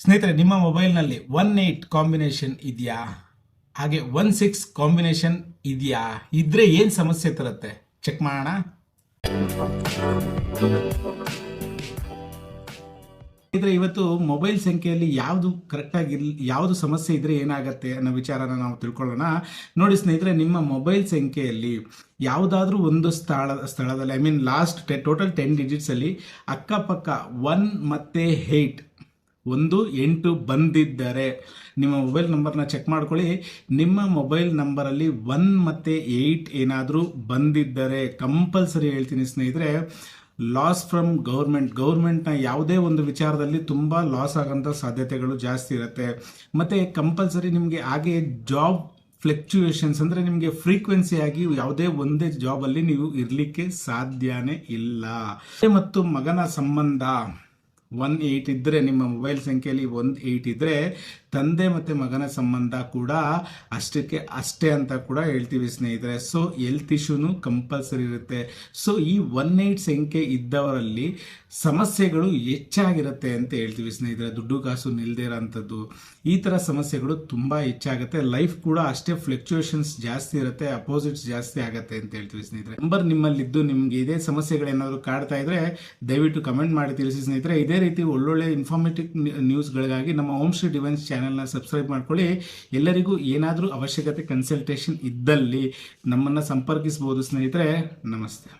ಸ್ನೇಹಿತರೆ, ನಿಮ್ಮ ಮೊಬೈಲ್ನಲ್ಲಿ 18 ಕಾಂಬಿನೇಷನ್ ಇದೆಯಾ? ಹಾಗೆ 16 ಕಾಂಬಿನೇಷನ್ ಇದೆಯಾ? ಇದ್ರೆ ಏನು ಸಮಸ್ಯೆ ತರುತ್ತೆ ಚೆಕ್ ಮಾಡೋಣ. ಸ್ನೇಹಿತರೆ, ಇವತ್ತು ಮೊಬೈಲ್ ಸಂಖ್ಯೆಯಲ್ಲಿ ಯಾವುದು ಕರೆಕ್ಟಾಗಿ ಯಾವುದು ಸಮಸ್ಯೆ ಇದ್ರೆ ಏನಾಗುತ್ತೆ ಅನ್ನೋ ವಿಚಾರನ ನಾವು ತಿಳ್ಕೊಳ್ಳೋಣ. ನೋಡಿ ಸ್ನೇಹಿತರೆ, ನಿಮ್ಮ ಮೊಬೈಲ್ ಸಂಖ್ಯೆಯಲ್ಲಿ ಯಾವುದಾದ್ರೂ ಒಂದು ಸ್ಥಳದಲ್ಲಿ ಲಾಸ್ಟ್ ಟೋಟಲ್ 10 ಡಿಜಿಟ್ಸಲ್ಲಿ ಅಕ್ಕಪಕ್ಕ 1 ಮತ್ತು 8 ಬಂದಿದ್ದರೆ ನಿಮ್ಮ ಮೊಬೈಲ್ ನಂಬರ್ನ ಚೆಕ್ ಮಾಡ್ಕೊಳ್ಳಿ. ನಿಮ್ಮ ಮೊಬೈಲ್ ನಂಬರಲ್ಲಿ 1 ಮತ್ತು 8 ಏನಾದರೂ ಬಂದಿದ್ದರೆ ಕಂಪಲ್ಸರಿ ಹೇಳ್ತೀನಿ ಸ್ನೇಹಿತರೆ, ಲಾಸ್ ಫ್ರಮ್ ಗೌರ್ಮೆಂಟ್ನ ಯಾವುದೇ ಒಂದು ವಿಚಾರದಲ್ಲಿ ತುಂಬ ಲಾಸ್ ಆಗೋಂಥ ಸಾಧ್ಯತೆಗಳು ಜಾಸ್ತಿ ಇರುತ್ತೆ. ಮತ್ತು ಕಂಪಲ್ಸರಿ ನಿಮಗೆ ಹಾಗೆ ಜಾಬ್ ಫ್ಲಕ್ಚುಯೇಷನ್ಸ್ ಅಂದರೆ ನಿಮಗೆ ಫ್ರೀಕ್ವೆನ್ಸಿಯಾಗಿ ಯಾವುದೇ ಒಂದೇ ಜಾಬಲ್ಲಿ ನೀವು ಇರಲಿಕ್ಕೆ ಸಾಧ್ಯನೇ ಇಲ್ಲ. ಮತ್ತು ಮಗನ ಸಂಬಂಧ 18 ಇದ್ದರೆ, ನಿಮ್ಮ ಮೊಬೈಲ್ ಸಂಖ್ಯೆಯಲ್ಲಿ 18 ಇದ್ದರೆ ತಂದೆ ಮತ್ತು ಮಗನ ಸಂಬಂಧ ಕೂಡ ಅಷ್ಟೇ ಅಂತ ಕೂಡ ಹೇಳ್ತೀವಿ ಸ್ನೇಹಿತರೆ. ಸೊ ಹೆಲ್ತ್ ಇಶ್ಯೂನು ಕಂಪಲ್ಸರಿ ಇರುತ್ತೆ. ಸೊ ಈ 18 ಸಂಖ್ಯೆ ಇದ್ದವರಲ್ಲಿ ಸಮಸ್ಯೆಗಳು ಹೆಚ್ಚಾಗಿರುತ್ತೆ ಅಂತ ಹೇಳ್ತೀವಿ ಸ್ನೇಹಿತರೆ. ದುಡ್ಡು ಕಾಸು ನಿಲ್ಲದೇ ಇರೋಂಥದ್ದು, ಈ ಥರ ಸಮಸ್ಯೆಗಳು ತುಂಬ ಹೆಚ್ಚಾಗುತ್ತೆ. ಲೈಫ್ ಕೂಡ ಅಷ್ಟೇ ಫ್ಲಕ್ಚುಯೇಷನ್ಸ್ ಜಾಸ್ತಿ ಇರುತ್ತೆ, ಅಪೋಸಿಟ್ಸ್ ಜಾಸ್ತಿ ಆಗುತ್ತೆ ಅಂತ ಹೇಳ್ತೀವಿ ಸ್ನೇಹಿತರೆ. ನಂಬರ್ ನಿಮ್ಮಲ್ಲಿದ್ದು ನಿಮಗೆ ಇದೇ ಸಮಸ್ಯೆಗಳೇನಾದರೂ ಕಾಡ್ತಾ ಇದ್ರೆ ದಯವಿಟ್ಟು ಕಮೆಂಟ್ ಮಾಡಿ ತಿಳಿಸಿ ಸ್ನೇಹಿತರೆ. ಇದೇ ರೀತಿ ಒಳ್ಳೊಳ್ಳೆ ಇನ್ಫಾರ್ಮೇಟಿವ್ ನ್ಯೂಸ್ಗಳಿಗಾಗಿ ನಮ್ಮ ಓಂ ಶ್ರೀ ಡಿವೈನ್ಸ್ ಚಾನೆಲ್ನ ಸಬ್ಸ್ಕ್ರೈಬ್ ಮಾಡ್ಕೊಳ್ಳಿ. ಎಲ್ಲರಿಗೂ ಏನಾದರೂ ಅವಶ್ಯಕತೆ ಕನ್ಸಲ್ಟೇಷನ್ ಇದ್ದಲ್ಲಿ ನಮ್ಮನ್ನು ಸಂಪರ್ಕಿಸಬಹುದು ಸ್ನೇಹಿತರೆ. ನಮಸ್ತೆ.